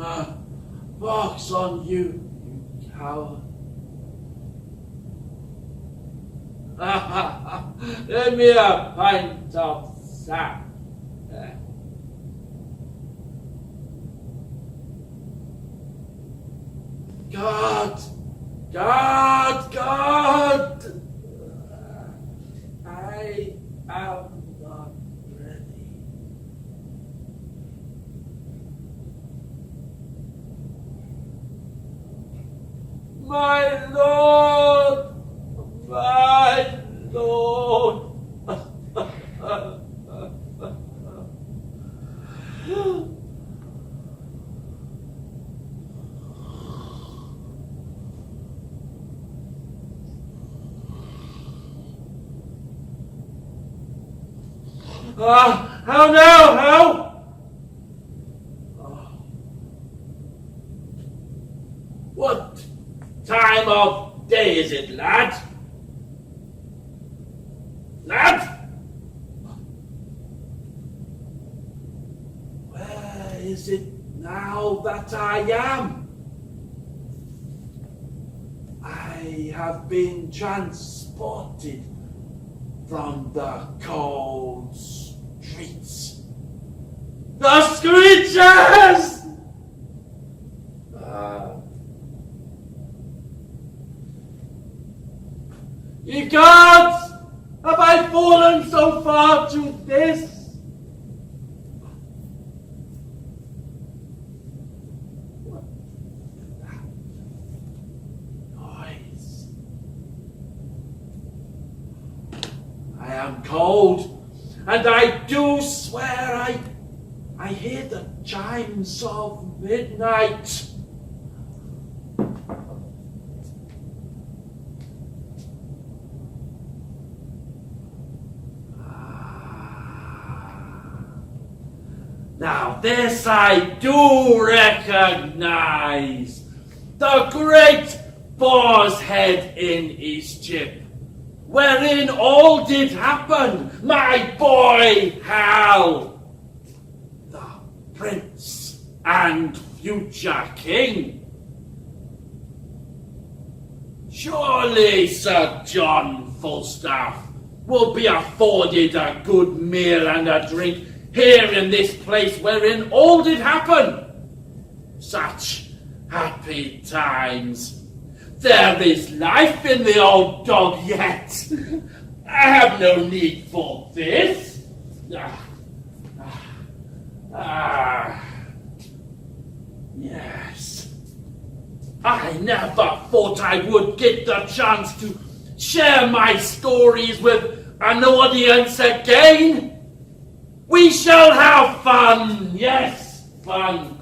Box on you, you coward. Let me a pint of sack. God! I am not ready. My Lord! My Lord! How now? How? What time of day is it, lad? Lad? Where is it now that I am? I have been transported from the cold streets. The screeches! Ye gods! Have I fallen so far to this? What is that noise? I am cold, and I do swear I hear the chimes of midnight. Now this I do recognize. The great boar's head in Eastship, wherein all did happen, my boy Hal, the prince and future king. Surely Sir John Falstaff will be afforded a good meal and a drink here in this place wherein all did happen. Such happy times. There is life in the old dog yet. I have no need for this. Yes. I never thought I would get the chance to share my stories with an audience again. We shall have fun, yes, fun.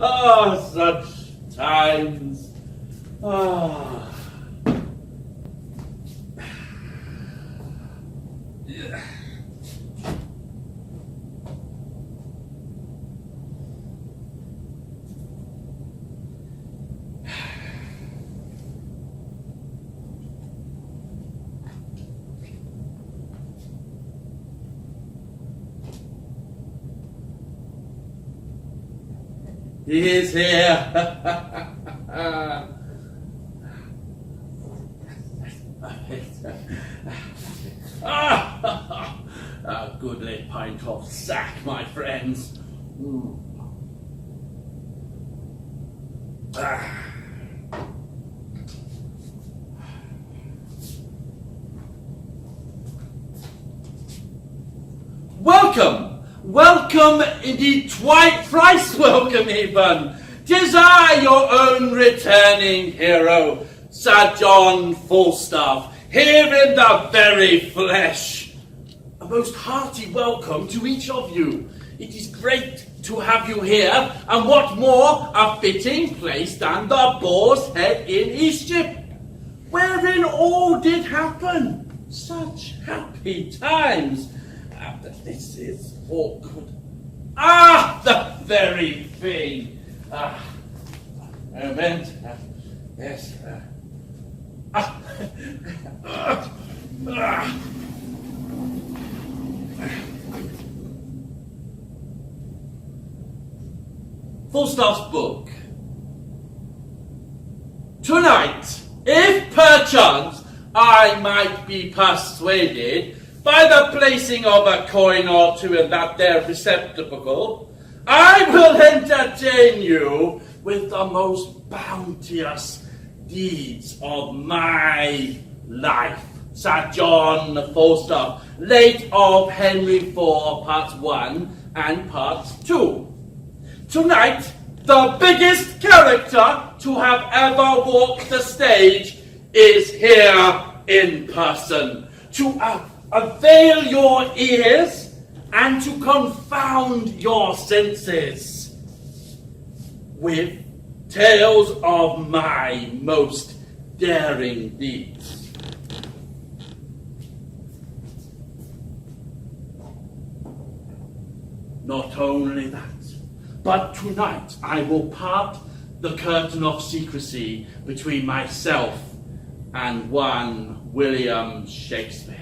Oh, such times. Oh. He is here. A goodly pint of sack, my friends. Welcome, indeed, thrice welcome even. 'Tis I, your own returning hero, Sir John Flastaff, here in the very flesh. A most hearty welcome to each of you. It is great to have you here, and what more a fitting place than the Boar's Head in Eastship, wherein all did happen. Such happy times. This is awkward. The very thing. Moment. Yes. Falstaff's book. Tonight, if perchance I might be persuaded by the placing of a coin or two in that there receptacle, I will entertain you with the most bounteous deeds of my life. Sir John Flastaff, late of Henry IV, Part 1 and Part 2. Tonight, the biggest character to have ever walked the stage is here in person, to avail your ears and to confound your senses with tales of my most daring deeds. Not only that, but tonight I will part the curtain of secrecy between myself and one William Shakespeare.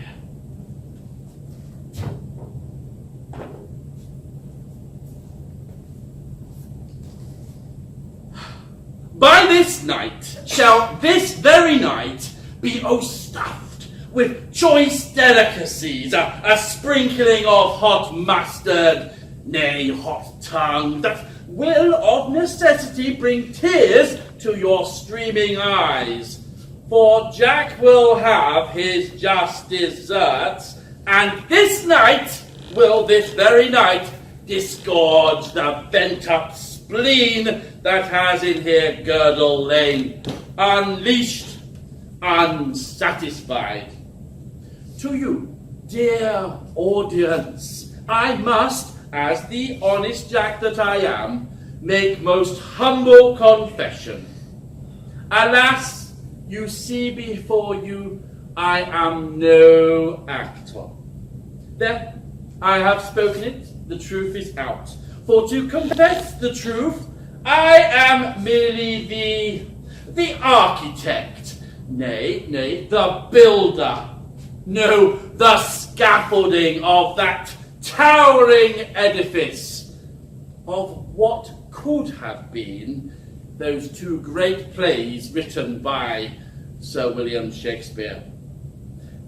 By this night shall this very night be stuffed with choice delicacies, a sprinkling of hot mustard, nay, hot tongue, that will of necessity bring tears to your streaming eyes. For Jack will have his just deserts, and this very night, disgorge the bent-up spleen that has in here girdle lain, unleashed, unsatisfied. To you, dear audience, I must, as the honest Jack that I am, make most humble confession. Alas, you see before you, I am no actor. There, I have spoken it, the truth is out. For to confess the truth, I am merely the architect, nay, the builder, no, the scaffolding of that towering edifice of what could have been those two great plays written by Sir William Shakespeare.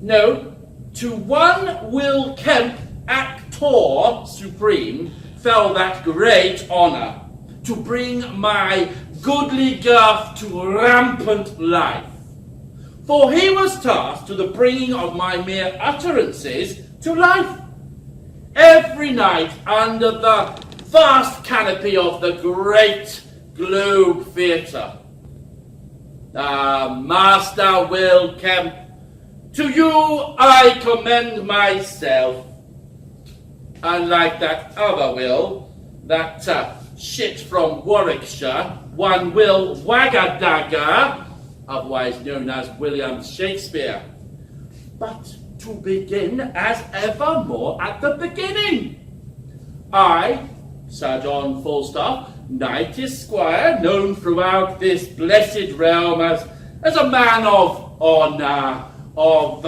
No, to one Will Kemp, actor supreme, fell that great honour, to bring my goodly girth to rampant life. For he was tasked to the bringing of my mere utterances to life. Every night under the vast canopy of the great Globe Theatre. Master Will Kemp, to you I commend myself. Unlike that other Will, that shit from Warwickshire, one Will Wagadagger, otherwise known as William Shakespeare. But to begin as evermore at the beginning. I, Sir John Flastaff, Knight Esquire, known throughout this blessed realm as a man of honour, of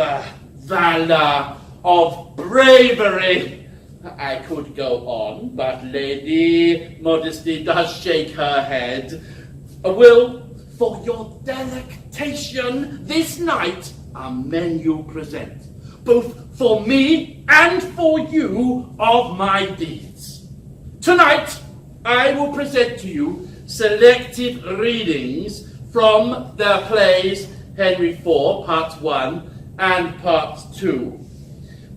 valour, of bravery. I could go on, but Lady Modesty does shake her head. Will, for your delectation this night, a menu present, both for me and for you, of my deeds. Tonight, I will present to you selected readings from the plays Henry IV, Part 1 and Part 2.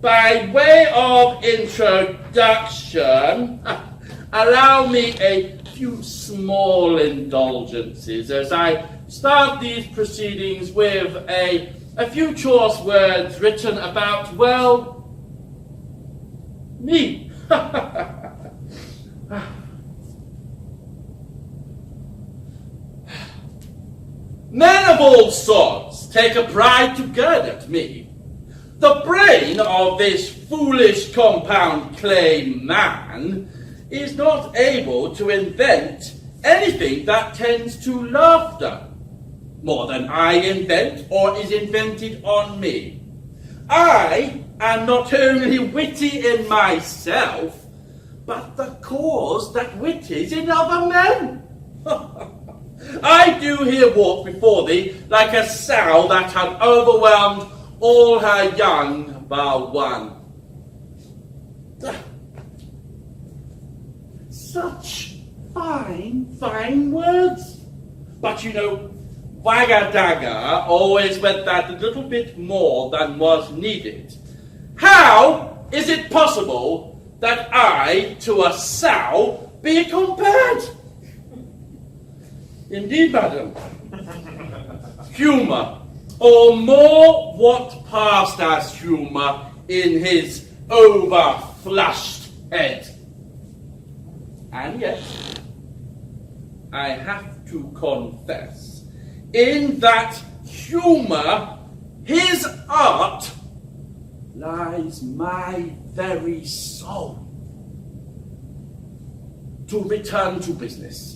By way of introduction, allow me a few small indulgences as I start these proceedings with a few choice words written about, well, me. Men of all sorts take a pride to gird at me. The brain of this foolish compound clay man is not able to invent anything that tends to laughter, more than I invent or is invented on me. I am not only witty in myself, but the cause that wit is in other men. I do here walk before thee like a sow that had overwhelmed all her young bar one. Such fine words. But you know, Wagga always went that a little bit more than was needed. How is it possible that I to a sow be compared? Indeed, madam, humour, or more what passed as humour in his over-flushed head. And yet, I have to confess, in that humour, his art, lies my very soul. To return to business.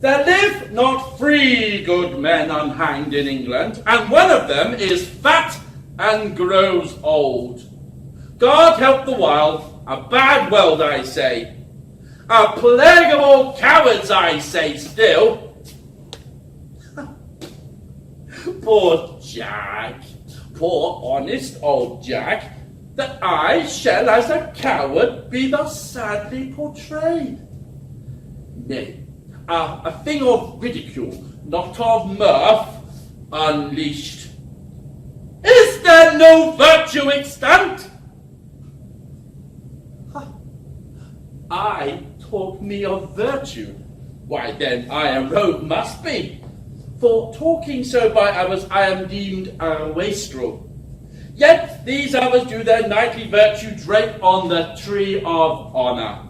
There live not 3 good men unhanged in England, and one of them is fat and grows old. God help the while, a bad world I say, a plague of all cowards I say still. Poor Jack, poor honest old Jack, that I shall as a coward be thus sadly portrayed. Nay, a thing of ridicule, not of mirth, unleashed. Is there no virtue extant? I talk me of virtue. Why then I a rogue must be. For talking so by others I am deemed a wastrel. Yet these others do their knightly virtue drape on the tree of honour.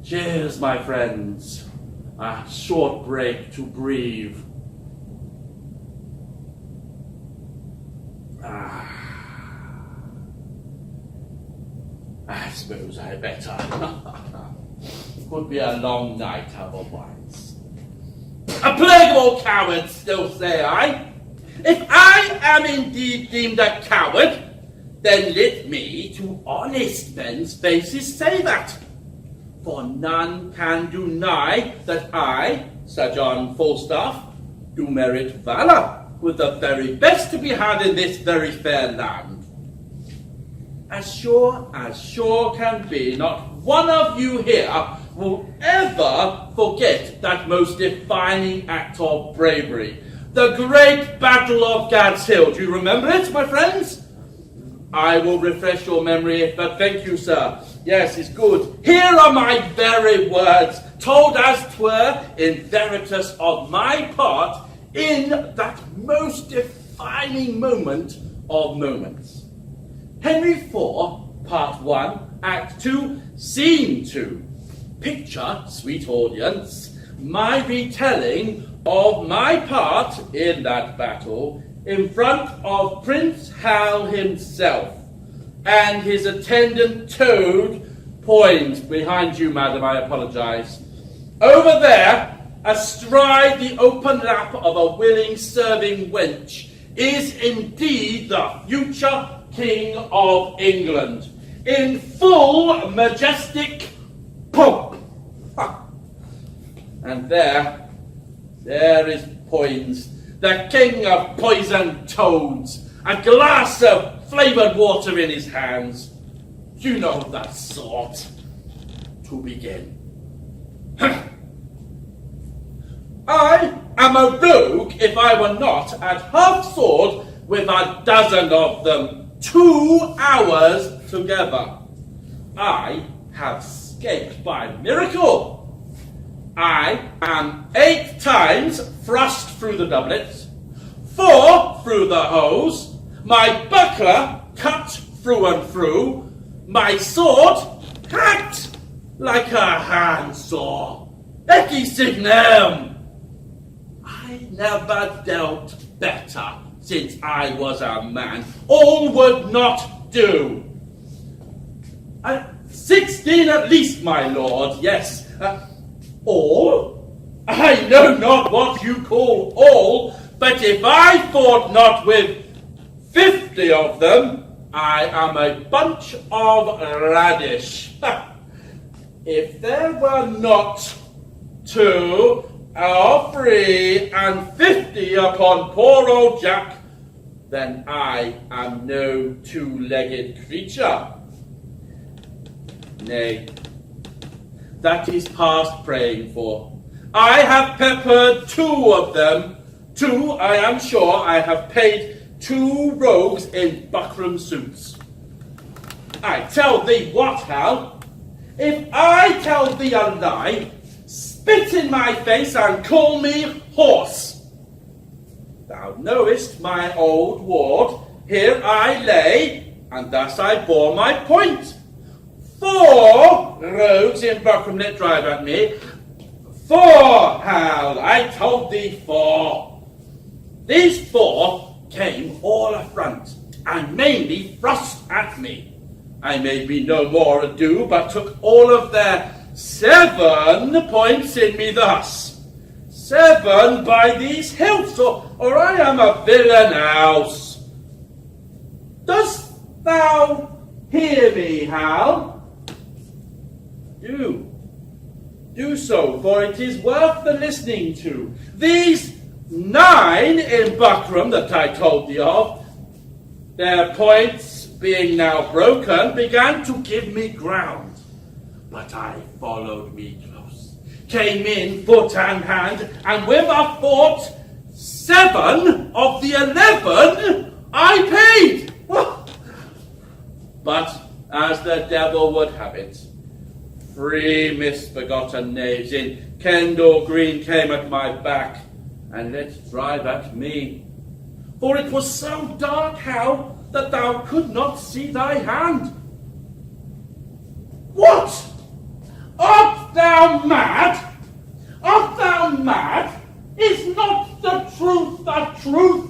Cheers, my friends. A short break to breathe. I suppose I better. Could be a long night otherwise. A plague of all cowards, still say I. If I am indeed deemed a coward, then let me to honest men's faces say that. For none can deny that I, Sir John Flastaff, do merit valour with the very best to be had in this very fair land. As sure can be, not one of you here will ever forget that most defining act of bravery, the great Battle of Gad's Hill. Do you remember it, my friends? I will refresh your memory, but thank you, sir. Yes, it's good. Here are my very words, told as 'twere in veritas of my part in that most defining moment of moments. Henry IV, Part 1, Act 2, Scene 2. Picture, sweet audience, my retelling of my part in that battle in front of Prince Hal himself and his attendant Toad Poins. Behind you, madam, I apologise. Over there, astride the open lap of a willing serving wench, is indeed the future King of England, in full majestic pomp. And there is Poins, the king of poisoned toads, a glass of flavoured water in his hands. You know that sort. To begin. I am a rogue if I were not at half sword with a dozen of them, 2 hours together. I have escaped by miracle. I am 8 times thrust through the doublets, 4 through the hose, my buckler cut through and through, my sword hacked like a handsaw. Ecce signum! I never dealt better since I was a man. All would not do. 16 at least, my lord, yes. All? I know not what you call all, but if I fought not with 50 of them, I am a bunch of radish. If there were not 2 or 3 and 50 upon poor old Jack, then I am no 2-legged creature. Nay, that is past praying for. I have peppered 2 of them. 2, I am sure, I have paid 2 rogues in buckram suits. I tell thee what, Hal, if I tell thee a lie, spit in my face and call me horse. Thou knowest my old ward, here I lay, and thus I bore my point. 4 rogues in buckram let drive at me. 4, Hal, I told thee 4. These 4 came all affront, and mainly thrust at me. I made me no more ado, but took all of their 7 points in me thus. 7 by these hilts, or I am a villain else. Dost thou hear me, Hal? Do so, for it is worth the listening to. These 9 in buckram that I told thee of, their points being now broken, began to give me ground. But I followed me close, came in foot and hand, and with a fort 7 of the 11 I paid. But as the devil would have it, 3 misbegotten knaves in Kendall Green came at my back, and let drive at me. For it was so dark, Hal, that thou could not see thy hand. What? Art thou mad? Art thou mad? Is not the truth the truth?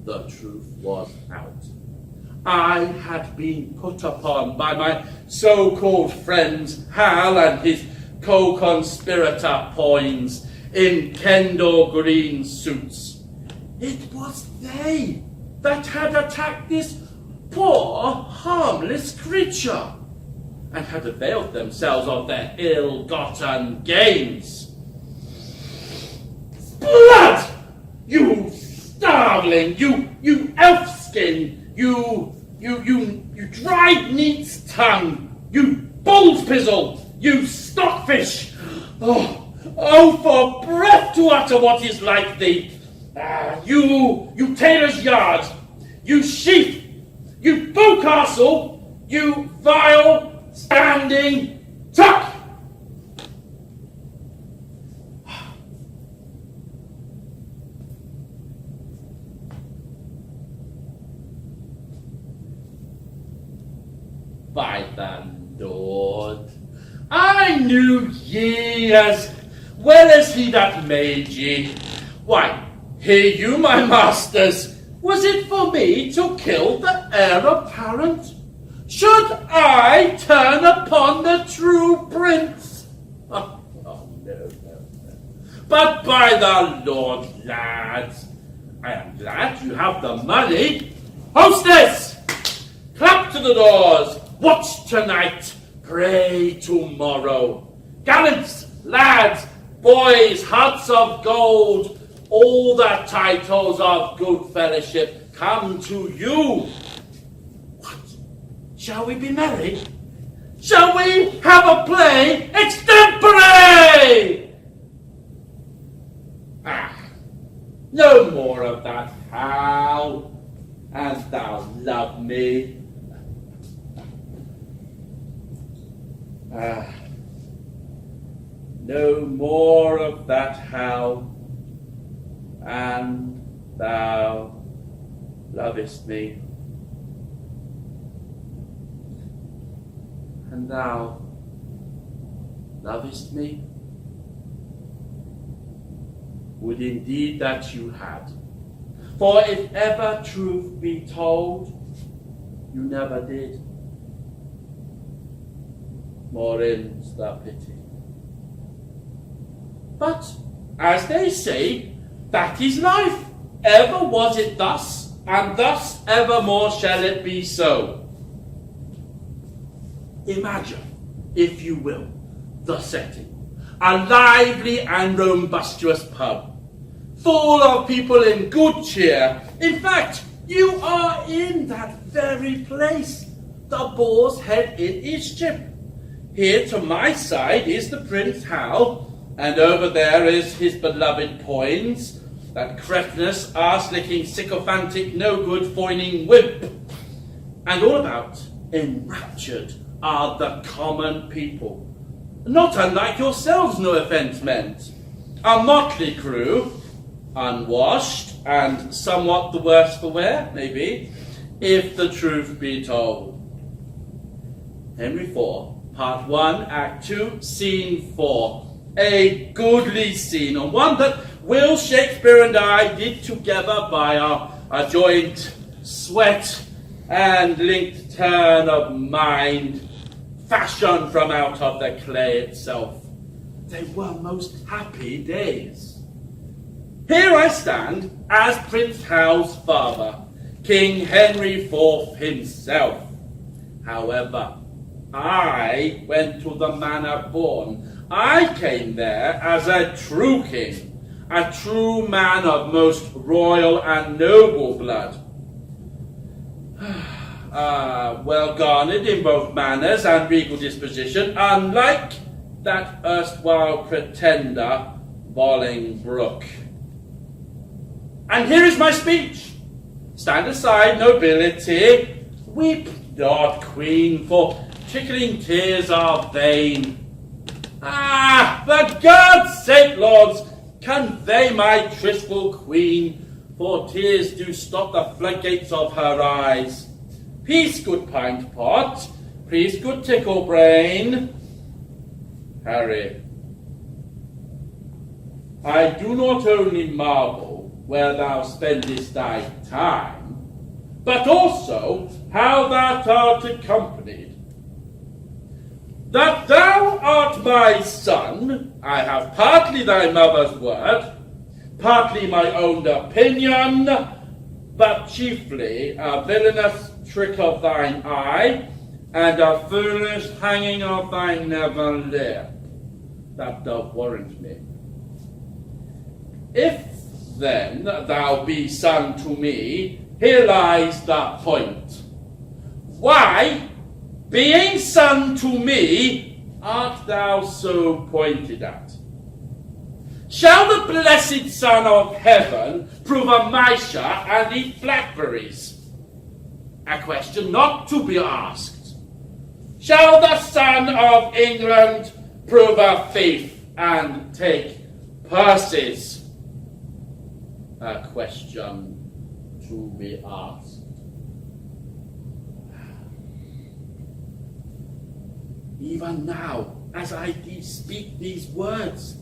The truth was out. I had been put upon by my so-called friends Hal and his co-conspirator Poins in Kendall Green suits. It was they that had attacked this poor, harmless creature, and had availed themselves of their ill-gotten gains. Blood! You starveling! You elf-skin! You dried neat's tongue! You bull's pizzle! You stockfish! Oh, for breath to utter what is like thee! You tailor's yard! You sheep! You Bowcastle! You vile, standing tuck! By the Lord, I knew ye as well as he that made ye. Why, hear you, my masters, was it for me to kill the heir apparent? Should I turn upon the true prince? Oh, no. But by the Lord, lads, I am glad you have the money. Hostess, clap to the doors. Watch tonight, pray tomorrow. Gallants, lads, boys, hearts of gold, all the titles of good fellowship come to you. What? Shall we be merry? Shall we have a play extempore? No more of that, Hal, and thou love me. No more of that, Hal, and thou lovest me, and thou lovest me? Would indeed that you had, for if ever truth be told, you never did. More's the pity. But, as they say, that is life. Ever was it thus, and thus evermore shall it be so. Imagine, if you will, the setting. A lively and robustious pub, full of people in good cheer. In fact, you are in that very place. The Boar's Head Inn is ship. Here to my side is the Prince Hal, and over there is his beloved Poins, that cretinous, arse-licking, sycophantic, no-good, foining wimp. And all about, enraptured, are the common people. Not unlike yourselves, no offence meant. A motley crew, unwashed, and somewhat the worse for wear, maybe, if the truth be told. Henry IV, Part 1, Act 2, Scene 4. A goodly scene, and one that Will Shakespeare and I did together by our joint sweat and linked turn of mind, fashioned from out of the clay itself. They were most happy days. Here I stand as Prince Hal's father, King Henry IV himself. However, I went to the manor born. I came there as a true king, a true man of most royal and noble blood. Well garnered in both manners and regal disposition, unlike that erstwhile pretender, Bolingbroke. And here is my speech. Stand aside, nobility. Weep not, queen, for trickling tears are vain. For God's sake, lords, convey my tristful queen, for tears do stop the floodgates of her eyes. Peace, good pint pot, peace, good tickle brain. Harry, I do not only marvel where thou spendest thy time, but also how thou art accompanied. That thou art my son, I have partly thy mother's word, partly my own opinion, but chiefly a villainous trick of thine eye, and a foolish hanging of thy nether lip, that doth warrant me. If then thou be son to me, here lies the point. Why, being son to me, art thou so pointed at? Shall the blessed Son of Heaven prove a miser and eat blackberries? A question not to be asked. Shall the Son of England prove a thief and take purses? A question to be asked. Even now, as I speak these words,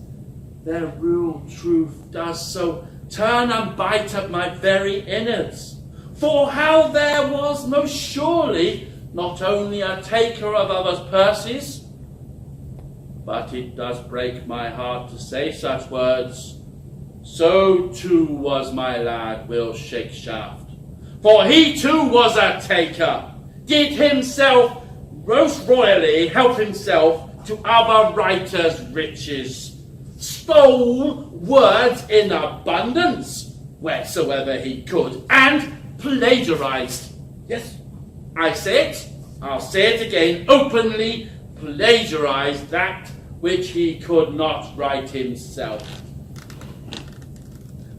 their real truth does so turn and bite at my very innards. For how there was most surely not only a taker of others' purses, but it does break my heart to say such words, so too was my lad Will Shakeshaft. For he too was a taker, did himself most royally help himself to other writers' riches, stole words in abundance wheresoever he could, and plagiarized. Yes, I say it, I'll say it again, openly plagiarized that which he could not write himself.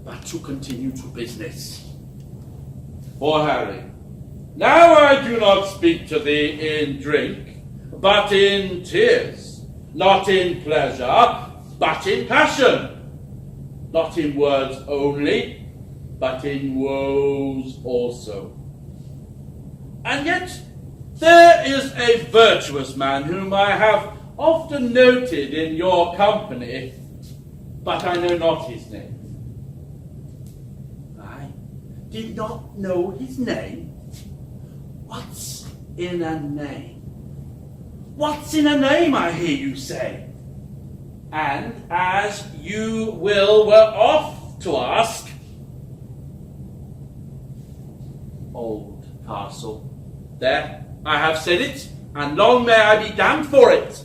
But to continue to business. For Harry, now I do not speak to thee in drink, but in tears, not in pleasure, but in passion, not in words only, but in woes also. And yet there is a virtuous man whom I have often noted in your company, but I know not his name. I did not know his name? What's in a name? What's in a name, I hear you say? And as you were off to ask, Old Castle. There, I have said it, and long may I be damned for it.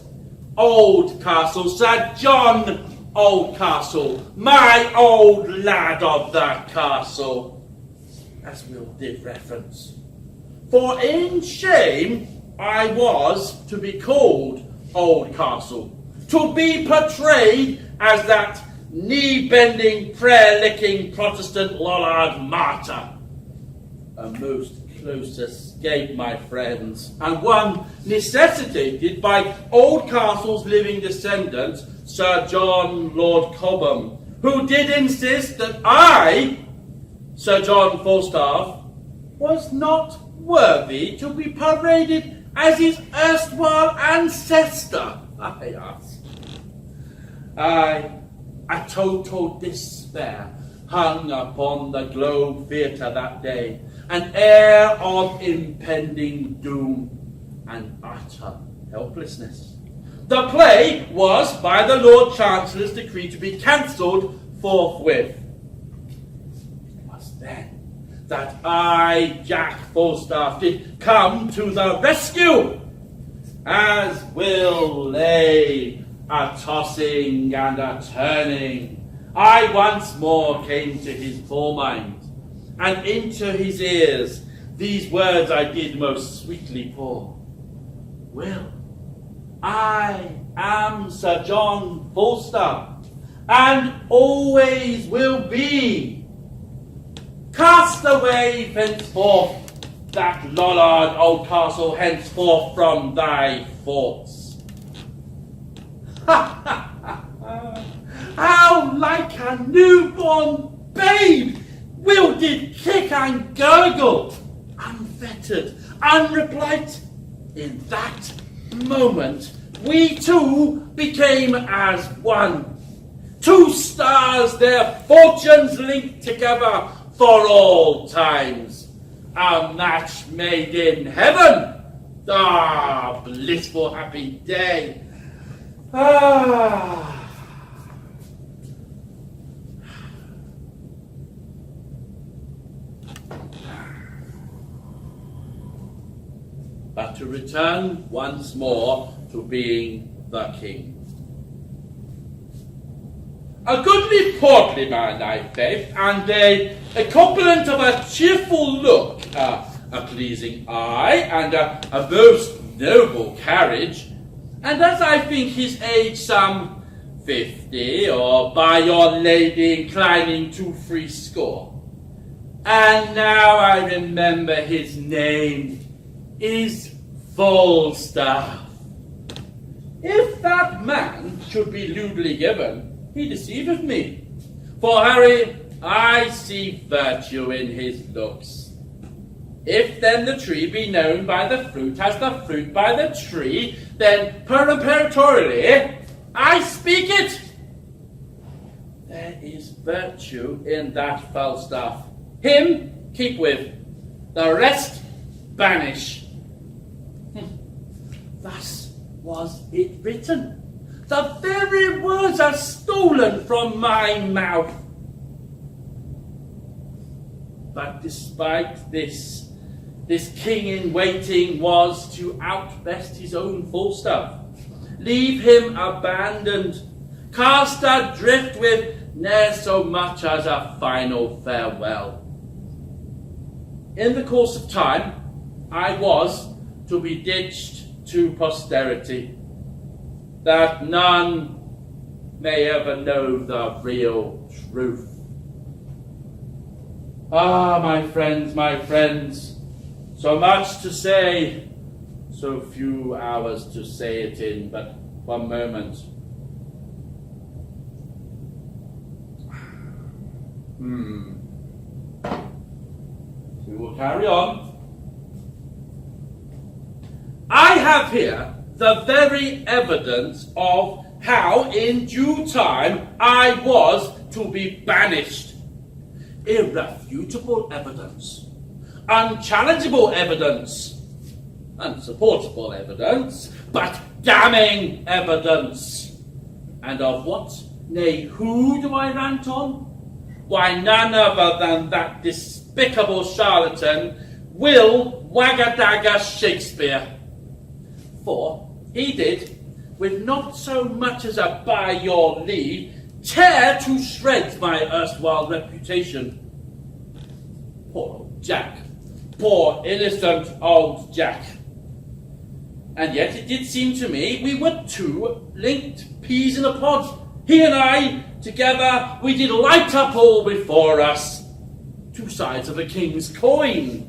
Old Castle, Sir John Oldcastle, my old lad of the castle, as we'll give reference. For in shame I was to be called Oldcastle, to be portrayed as that knee-bending, prayer-licking Protestant Lollard martyr. A most close escape, my friends, and one necessitated by Oldcastle's living descendant, Sir John Lord Cobham, who did insist that I, Sir John Falstaff, was not worthy to be paraded as his erstwhile ancestor. I asked. A total despair hung upon the Globe Theatre that day, an air of impending doom and utter helplessness. The play was, by the Lord Chancellor's decree, to be cancelled forthwith. It was then that I, Jack Falstaff, did come to the rescue, as will lay a tossing and a turning. I once more came to his full mind, and into his ears these words I did most sweetly pour. Will, I am Sir John Falstaff, and always will be. Cast away henceforth that Lollard Oldcastle henceforth from thy thoughts. Ha ha ha ha! How like a newborn babe Will did kick and gurgle, unfettered, unreplied. In that moment, we two became as one. Two stars, their fortunes linked together for all times. A match made in heaven. Ah, blissful happy day. Ah. But to return once more to being the king. A goodly portly man, I faith, and a corpulent of a cheerful look, a pleasing eye, and a most noble carriage, and as I think his age some 50, or by your lady inclining to threescore. And now I remember his name is Falstaff. If that man should be lewdly given, he deceiveth me. For, Harry, I see virtue in his looks. If then the tree be known by the fruit, as the fruit by the tree, then peremptorily I speak it. There is virtue in that Falstaff. Him keep with, the rest banish. Thus was it written. The very words are stolen from my mouth. But despite this king in waiting was to outbest his own Falstaff, leave him abandoned, cast adrift with ne'er so much as a final farewell. In the course of time, I was to be ditched to posterity, that none may ever know the real truth. Ah, my friends, so much to say, so few hours to say it in but one moment. We will carry on. I have here the very evidence of how in due time I was to be banished. Irrefutable evidence, unchallengeable evidence, unsupportable evidence, but damning evidence. And of what, nay, who do I rant on? Why, none other than that despicable charlatan, Will Waggadagga Shakespeare. For he did, with not so much as a by your leave, tear to shreds my erstwhile reputation. Poor old Jack, poor innocent old Jack. And yet it did seem to me we were two linked peas in a pod. He and I, together, we did light up all before us. Two sides of a king's coin.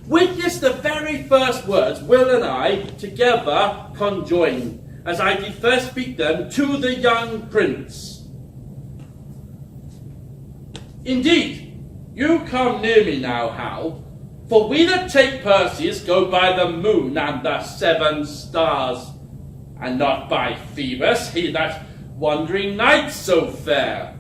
Witness the very first words Will and I together conjoined, as I did first speak them to the young prince. Indeed, you come near me now, Hal, for we that take Perseus go by the moon and the 7 stars, and not by Phoebus, he that wandering night so fair.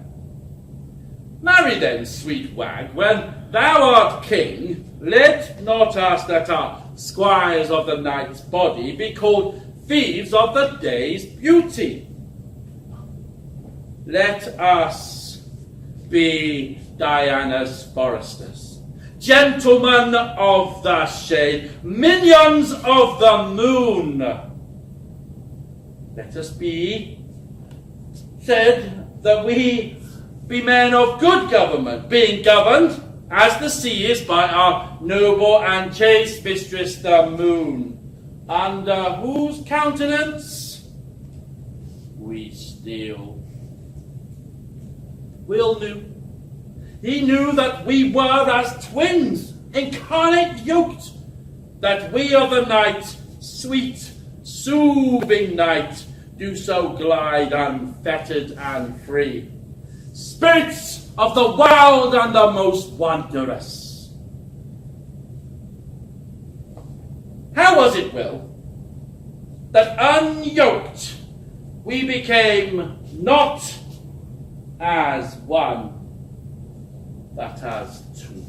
Marry then, sweet wag, when thou art king, let not us that are squires of the night's body be called thieves of the day's beauty. Let us be Diana's foresters, gentlemen of the shade, minions of the moon. Let us be said that we be men of good government, being governed as the sea is by our noble and chaste mistress the moon, under whose countenance we steal. Will knew. He knew that we were as twins, incarnate yoked, that we of the night, sweet, soothing night, do so glide unfettered and free. Spirits of the wild and the most wondrous. How was it, Will, that unyoked we became not as one, but as two?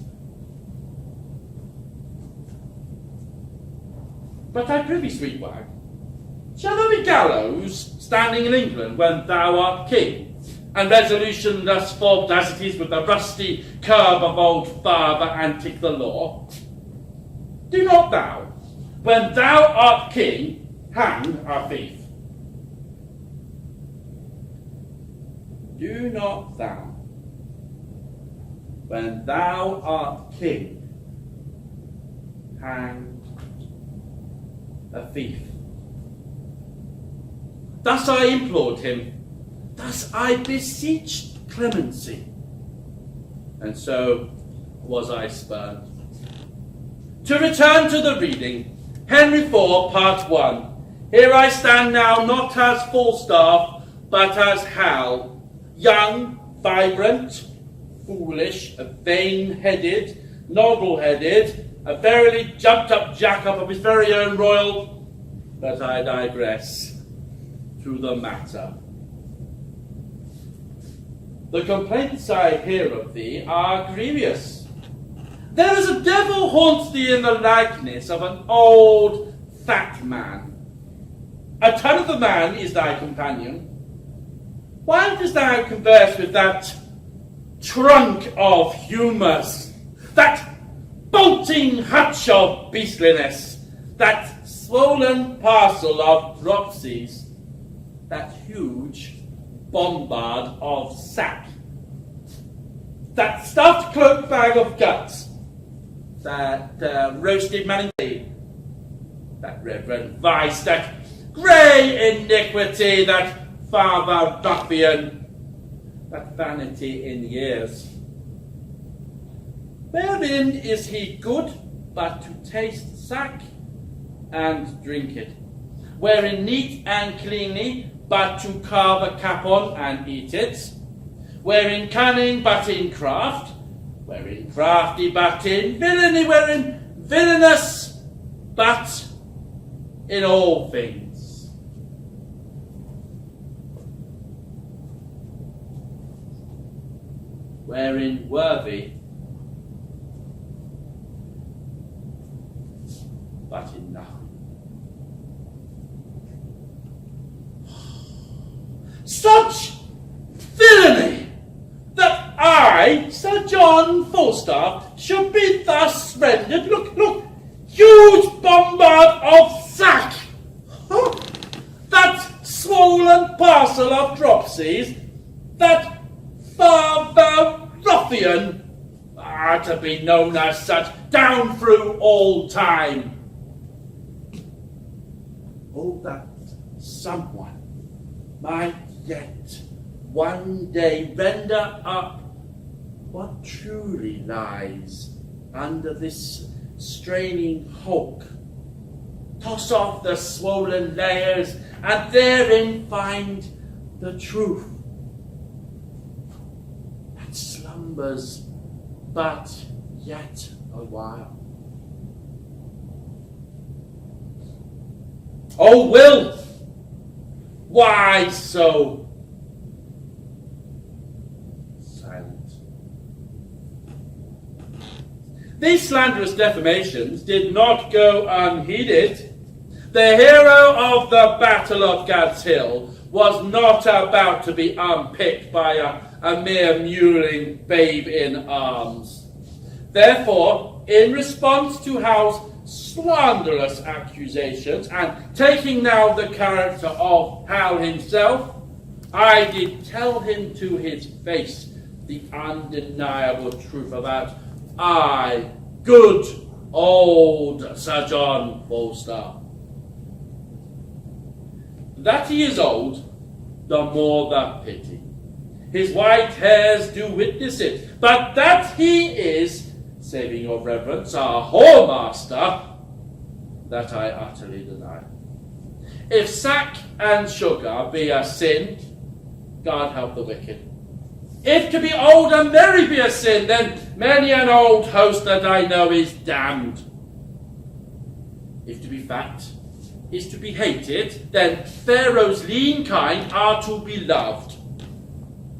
But I prithee, sweet wag, shall there be gallows standing in England when thou art king, and resolution thus fobbed as it is with the rusty curb of old father antic the law? Do not thou, when thou art king, hang a thief. Do not thou, when thou art king, hang a thief. Thus I implored him, thus I beseeched clemency, and so was I spurned. To return to the reading, Henry IV, Part 1. Here I stand now not as Falstaff, but as Hal, young, vibrant, foolish, vain-headed, noddle-headed, a verily jumped-up jack-up of his very own royal. But I digress. To the matter. The complaints I hear of thee are grievous. There is a devil haunts thee in the likeness of an old fat man. A ton of the man is thy companion. Why dost thou converse with that trunk of humours, that bolting hutch of beastliness, that swollen parcel of dropsies, that huge bombard of sack, that stuffed cloak bag of guts, that roasted malingree, that reverend vice, that grey iniquity, that father ruffian, that vanity in years. Wherein is he good but to taste sack and drink it? Wherein neat and cleanly but to carve a capon and eat it? Wherein cunning but in craft? wherein crafty but in villainy, wherein villainous but in all things. Wherein worthy but in nothing. Such villainy, that I, Sir John Falstaff, should be thus rendered, look, huge bombard of sack, that swollen parcel of dropsies, that father ruffian, to be known as such, down through all time. Oh, that someone might yet one day render up what truly lies under this straining hulk, toss off the swollen layers, and therein find the truth that slumbers but yet a while. Oh, Will, why so silent? These slanderous defamations did not go unheeded. The hero of the Battle of Gad's Hill was not about to be unpicked by a mere mewling babe in arms. Therefore, in response to Hal's slanderous accusations, and taking now the character of Hal himself, I did tell him to his face the undeniable truth about I, good old Sir John Falstaff. That he is old, the more the pity. His white hairs do witness it, but that he is, saving your reverence, a whoremaster, that I utterly deny. If sack and sugar be a sin, God help the wicked. If to be old and merry be a sin, then many an old host that I know is damned. If to be fat is to be hated, then Pharaoh's lean kind are to be loved.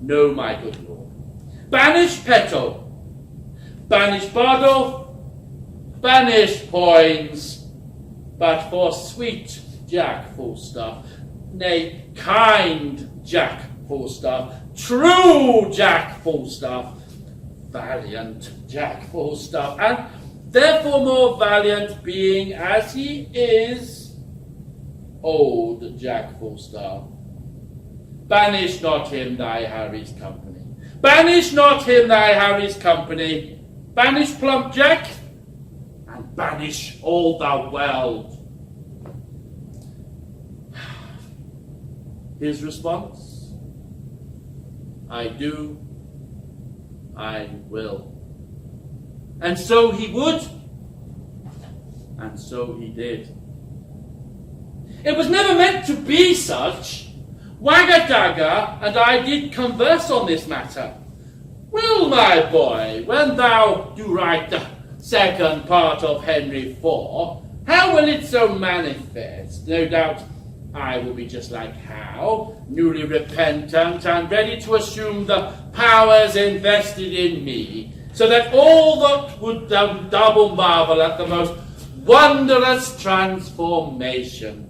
No, my good lord. Banish petal, banish bottle, banish poins, but for sweet Jack Falstaff, nay, kind Jack Falstaff, true Jack Falstaff, valiant Jack Falstaff, and therefore more valiant being as he is, old Jack Falstaff. Banish not him thy Harry's company. Banish not him thy Harry's company. Banish plump Jack, and banish all the world. His response, I do, I will. And so he would, and so he did. It was never meant to be such. Wagga and I did converse on this matter. Well, my boy, when thou do write the second part of Henry IV, how will it so manifest? No doubt I will be just like Hal, newly repentant and ready to assume the powers invested in me, so that all that would double marvel at the most wondrous transformation.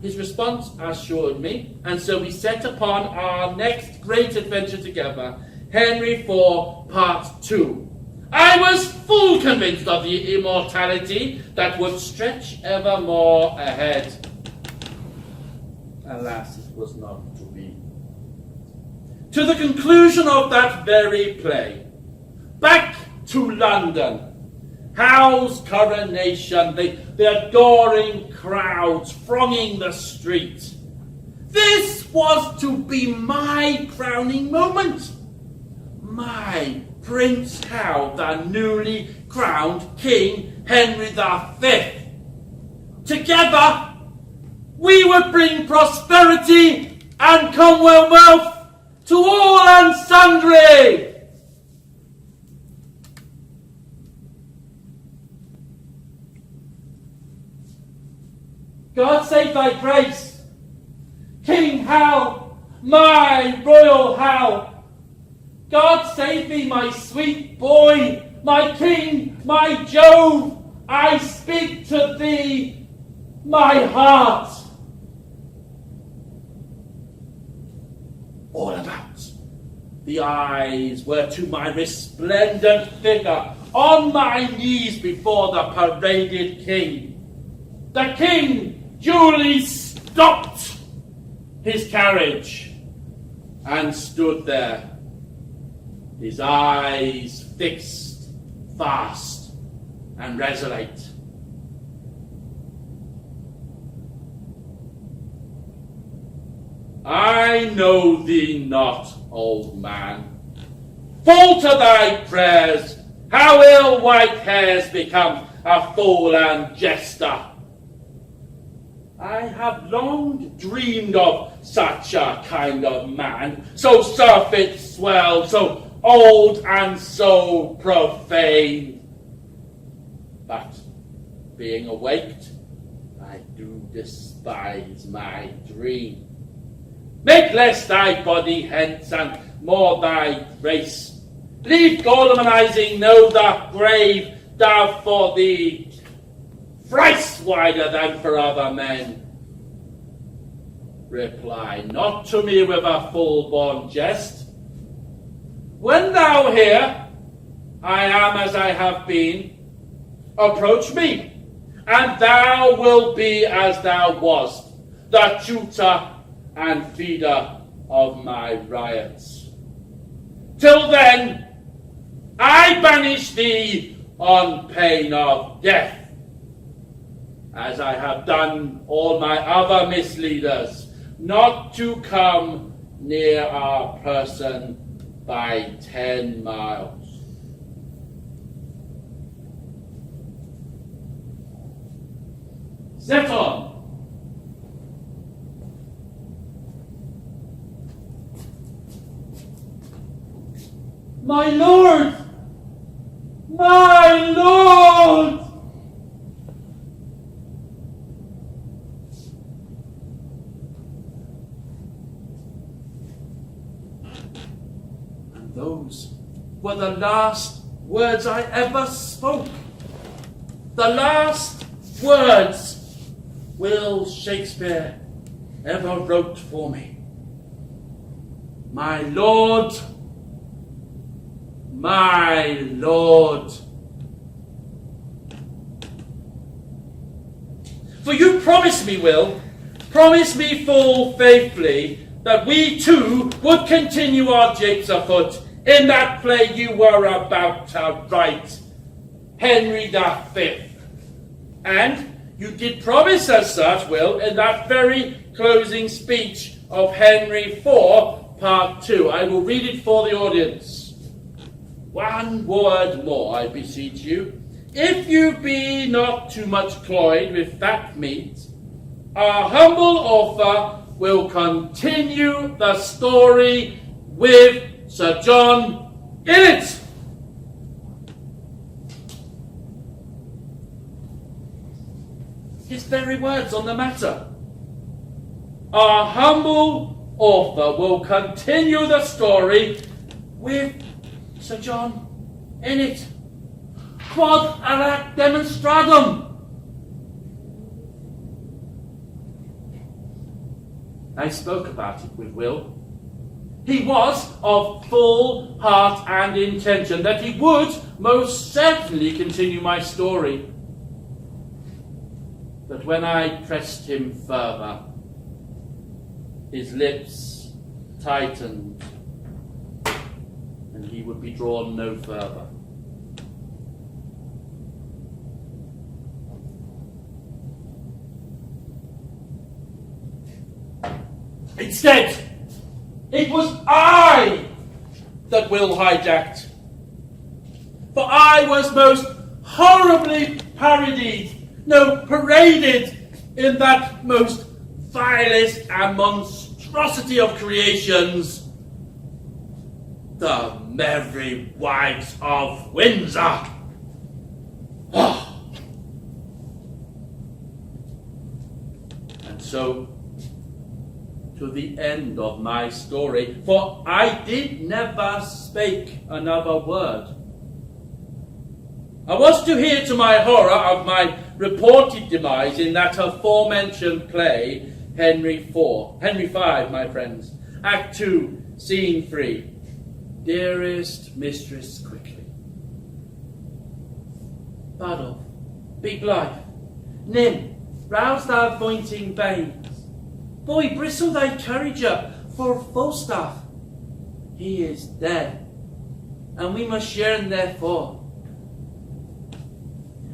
His response assured me, and so we set upon our next great adventure together, Henry IV, Part 2. I was full convinced of the immortality that would stretch evermore ahead. Alas, it was not to be. To the conclusion of that very play, back to London, Hal's coronation, the adoring crowds thronging the street. This was to be my crowning moment. My Prince Hal, the newly crowned King Henry V. Together, we would bring prosperity and commonwealth to all and sundry. God save thy grace. King Hal, my royal Hal. God save thee, my sweet boy, my king, my Jove. I speak to thee, my heart. All about the eyes were to my resplendent figure, on my knees before the paraded king. The king duly stopped his carriage and stood there, his eyes fixed, fast, and resolute. I know thee not, old man. Falter thy prayers. How ill white hairs become a fool and jester. I have long dreamed of such a kind of man, so surfeit swell, so old and so profane. But being awaked, I do despise my dream. Make less thy body hence, and more thy race. Leave Gorlamanizing, know the grave, thou for thee thrice wider than for other men. Reply not to me with a full-born jest. When thou hear, I am as I have been, approach me, and thou wilt be as thou wast, the tutor and feeder of my riots. Till then, I banish thee on pain of death, as I have done all my other misleaders, not to come near our person by 10 miles. Set on. My lord! My lord! And those were the last words I ever spoke. The last words Will Shakespeare ever wrote for me. My lord, my lord. For you promised me, Will, promised me full faithfully, that we two would continue our japes afoot in that play you were about to write, Henry V. And you did promise as such, Will, in that very closing speech of Henry IV, Part 2. I will read it for the audience. One word more, I beseech you. If you be not too much cloyed with fat meat, our humble author will continue the story with Sir John in it. His very words on the matter. Our humble author will continue the story with Sir John in it. Quod erat demonstradum. I spoke about it with Will. He was of full heart and intention that he would most certainly continue my story. But when I pressed him further, his lips tightened, and he would be drawn no further. Instead, it was I that Will hijacked. For I was most horribly paraded in that most vilest and monstrosity of creations, the Merry Wives of Windsor. so to the end of my story, for I did never spake another word. I was to hear to my horror of my reported demise in that aforementioned play, Henry V, my friends, Act 2, Scene 3. Dearest mistress, quickly. Bardolph, be blithe. Nym, rouse thy vointing babes. Boy, bristle thy courager, for Falstaff, he is dead, and we must yearn therefore.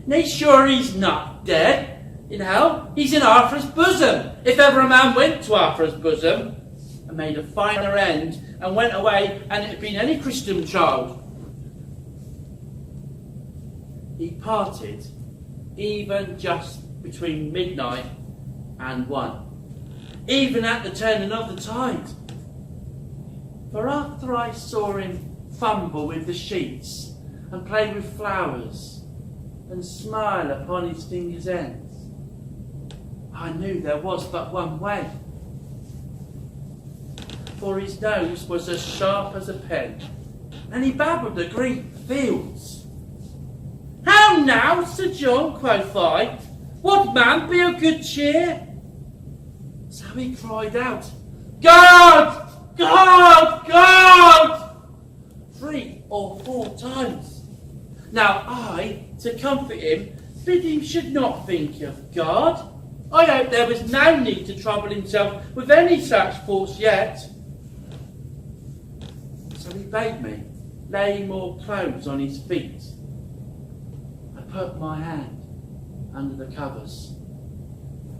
Nay, sure he's not dead. In hell, he's in Arthur's bosom, if ever a man went to Arthur's bosom, and made a finer end, and went away, and it had been any Christian child. He parted, even just between midnight and 1, even at the turning of the tide. For after I saw him fumble with the sheets, and play with flowers, and smile upon his fingers' ends, I knew there was but one way. For his nose was as sharp as a pen, and he babbled the green fields. How now, Sir John, quoth I, what man be of good cheer? So he cried out, God! God! God! 3 or 4 times. Now I, to comfort him, bid him should not think of God. I hope there was no need to trouble himself with any such thoughts yet. So he bade me lay more clothes on his feet. I put my hand under the covers.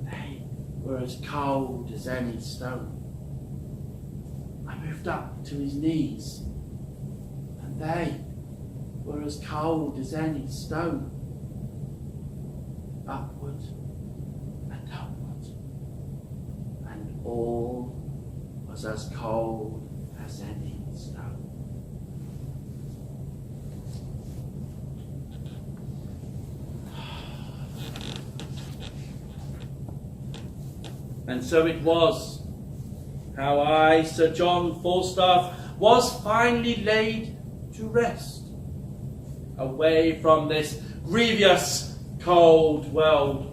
They were as cold as any stone. I moved up to his knees, and they were as cold as any stone. Upward and upward, and all was as cold as any stone. And so it was how I, Sir John Falstaff, was finally laid to rest, away from this grievous cold world.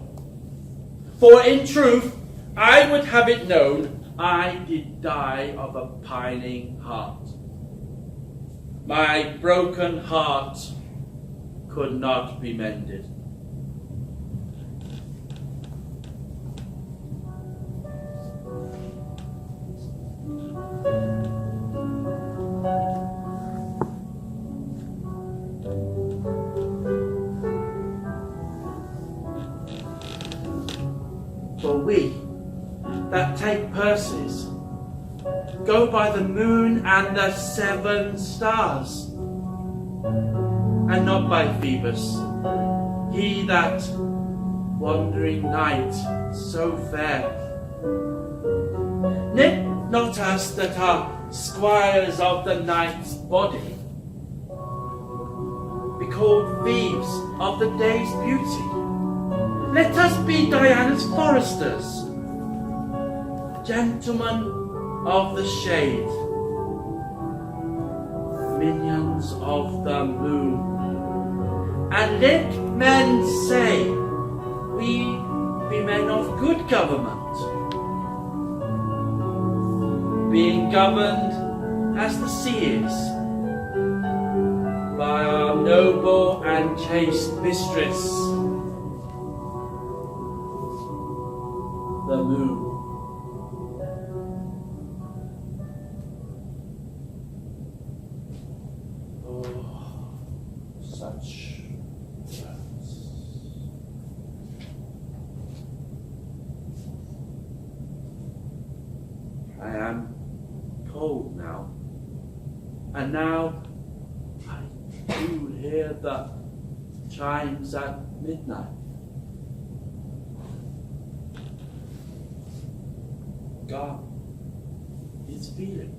For in truth, I would have it known, I did die of a pining heart. My broken heart could not be mended. For we that take purses go by the moon and the 7 stars, and not by Phoebus, he that wandering night so fair. Knit not us that are squires of the night's body, be called thieves of the day's beauty. Let us be Diana's foresters, gentlemen of the shade, minions of the moon, and let men say we be men of good government, being governed as the sea is by our noble and chaste mistress, the moon. Oh, such words. I am cold now, and now I do hear the chimes at midnight. God is feeling.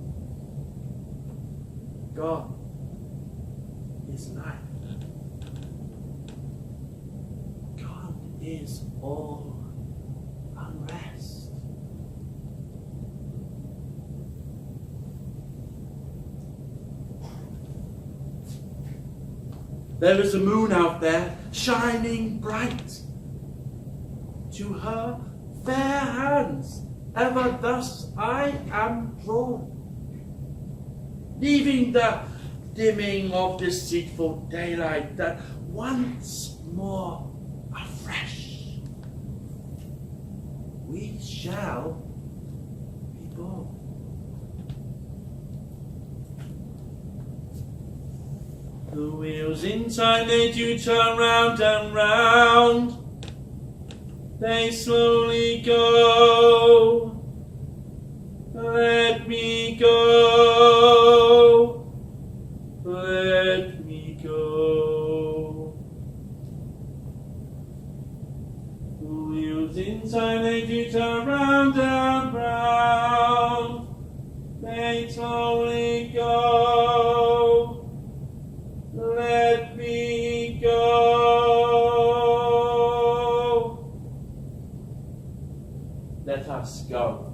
God is life. God is all unrest. There is a moon out there, shining bright. To her fair hands, ever thus I am drawn, leaving the dimming of deceitful daylight that once more afresh we shall be born. The wheels in time, they do turn round and round. They slowly go. Let me go. Let me go. The wheels in time, they do turn round and round. They slowly go. Let me go. Let us go.